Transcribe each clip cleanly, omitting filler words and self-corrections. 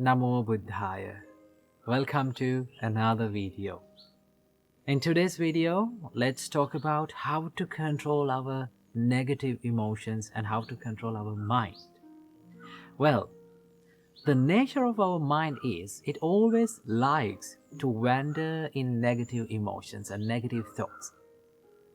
Namo Buddhaya. Welcome to another video. In today's video, let's talk about how to control our negative emotions and how to control our mind. Well, the nature of our mind is it always likes to wander in negative emotions and negative thoughts.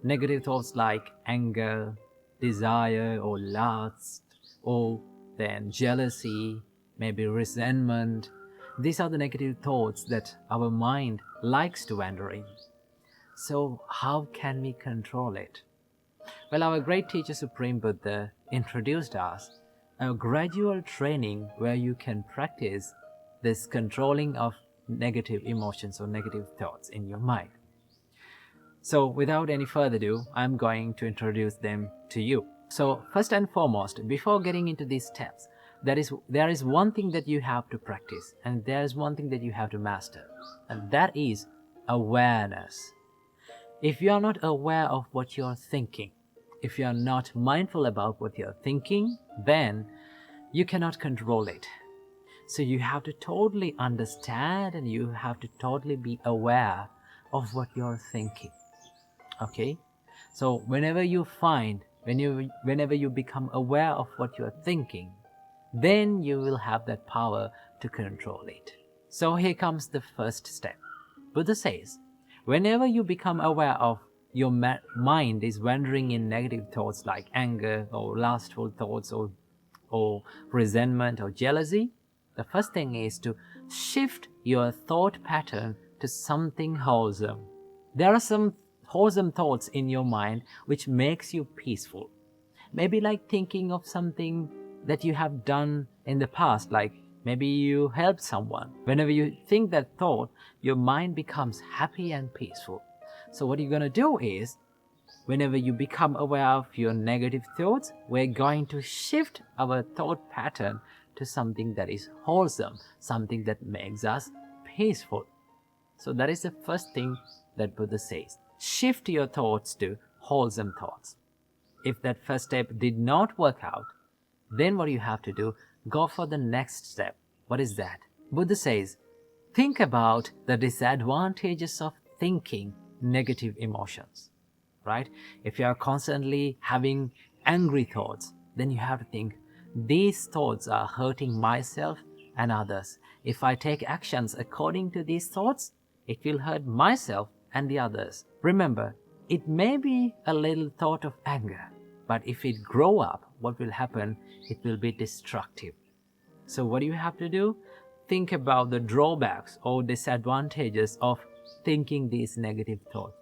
Negative thoughts like anger, desire or lust, or then jealousy, maybe resentment. These are the negative thoughts that our mind likes to wander in. So how can we control it? Well, our great teacher Supreme Buddha introduced us a gradual training where you can practice this controlling of negative emotions or negative thoughts in your mind. So without any further ado, I'm going to introduce them to you. So first and foremost, before getting into these steps, there is one thing that you have to practice, and there is one thing that you have to master, and that is awareness. If you are not aware of what you're thinking, if you are not mindful about what you're thinking, then you cannot control it. So you have to totally understand and you have to totally be aware of what you're thinking. Okay? So whenever you become aware of what you're thinking, then you will have that power to control it. So here comes the first step. Buddha says, whenever you become aware of your mind is wandering in negative thoughts like anger or lustful thoughts or resentment or jealousy, the first thing is to shift your thought pattern to something wholesome. There are some wholesome thoughts in your mind which makes you peaceful. Maybe like thinking of something that you have done in the past, like maybe you helped someone. Whenever you think that thought, your mind becomes happy and peaceful. So what you're going to do is, whenever you become aware of your negative thoughts, we're going to shift our thought pattern to something that is wholesome, something that makes us peaceful. So that is the first thing that Buddha says. Shift your thoughts to wholesome thoughts. If that first step did not work out, then what you have to do, go for the next step. What is that? Buddha says, think about the disadvantages of thinking negative emotions, right? If you are constantly having angry thoughts, then you have to think, these thoughts are hurting myself and others. If I take actions according to these thoughts, it will hurt myself and the others. Remember, it may be a little thought of anger, but if it grow up, what will happen? It will be destructive. So what do you have to do? Think about the drawbacks or disadvantages of thinking these negative thoughts.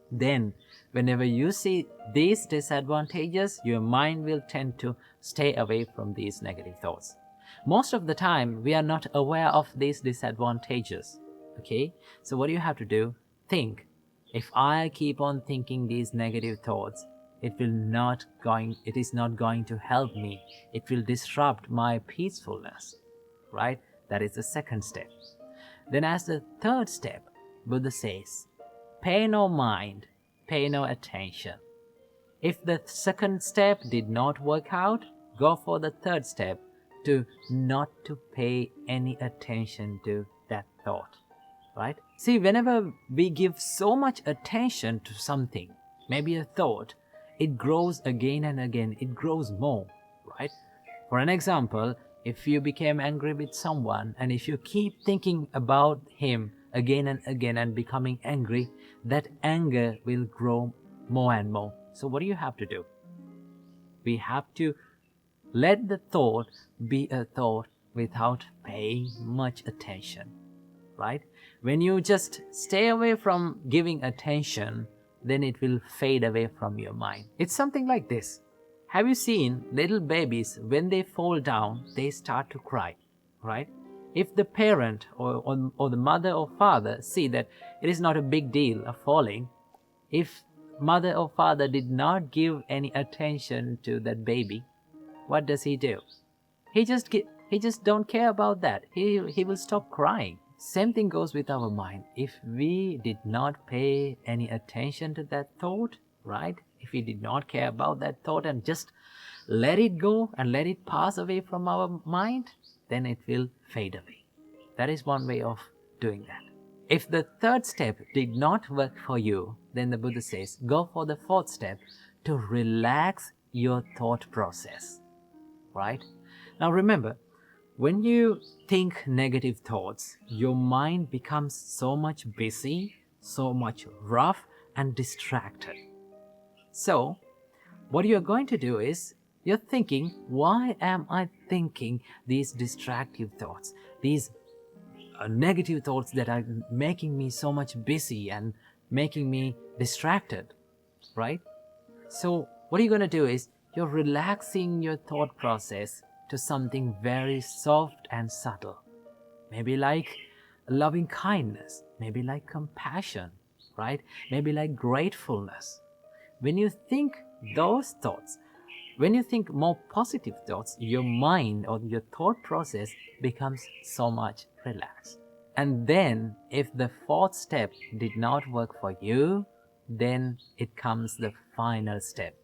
Then, whenever you see these disadvantages, your mind will tend to stay away from these negative thoughts. Most of the time, we are not aware of these disadvantages. Okay? So what do you have to do? Think, if I keep on thinking these negative thoughts, it is not going to help me. It will disrupt my peacefulness, right? That is the second step. Then as the third step, Buddha says, pay no mind, pay no attention. If the second step did not work out, go for the third step, to not to pay any attention to that thought, right? See, whenever we give so much attention to something, maybe a thought, it grows again and again, it grows more, right? For an example, if you became angry with someone and if you keep thinking about him again and again and becoming angry, that anger will grow more and more. So what do you have to do? We have to let the thought be a thought without paying much attention, right? When you just stay away from giving attention, then it will fade away from your mind. It's something like this. Have you seen little babies, when they fall down, they start to cry, right? If the parent or the mother or father see that it is not a big deal of falling, if mother or father did not give any attention to that baby, what does he do? He just don't care about that. He will stop crying. Same thing goes with our mind. If we did not pay any attention to that thought, right? If we did not care about that thought and just let it go and let it pass away from our mind, then it will fade away. That is one way of doing that. If the third step did not work for you, then the Buddha says, go for the fourth step to relax your thought process, right? Now remember, when you think negative thoughts, your mind becomes so much busy, so much rough and distracted. So, what you're going to do is, you're thinking, why am I thinking these distractive thoughts, these negative thoughts that are making me so much busy and making me distracted, right? So what you're going to do is, you're relaxing your thought process to something very soft and subtle. Maybe like loving kindness, maybe like compassion, right? Maybe like gratefulness. When you think those thoughts, when you think more positive thoughts, your mind or your thought process becomes so much relaxed. And then, if the fourth step did not work for you, then it comes the final step.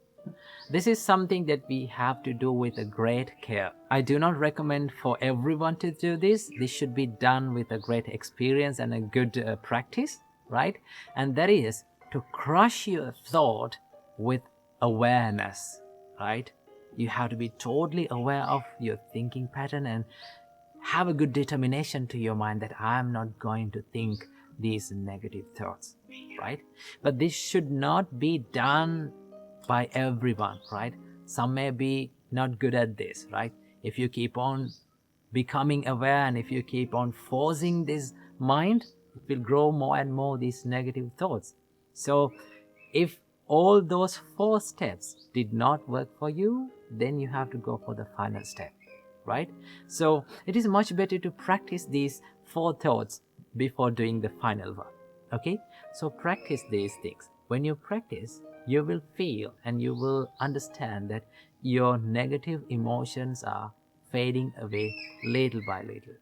This is something that we have to do with a great care. I do not recommend for everyone to do this. This should be done with a great experience and a good practice, right? And that is to crush your thought with awareness, right? You have to be totally aware of your thinking pattern and have a good determination to your mind that I am not going to think these negative thoughts, right? But this should not be done by everyone, right? Some may be not good at this, right? If you keep on becoming aware and if you keep on forcing this mind, it will grow more and more these negative thoughts. So if all those 4 steps did not work for you, then you have to go for the final step, right? So it is much better to practice these 4 thoughts before doing the final one, okay? So practice these things. When you practice, you will feel and you will understand that your negative emotions are fading away little by little.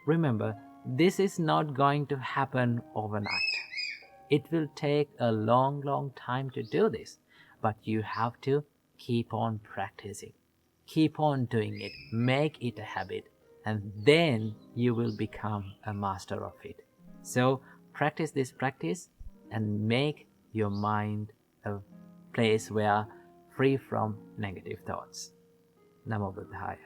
Remember, this is not going to happen overnight. It will take a long time to do this, but you have to keep on practicing. Keep on doing it. Make it a habit, and then you will become a master of it. So practice this practice and make your mind a place where free from negative thoughts. Namo Buddhaya.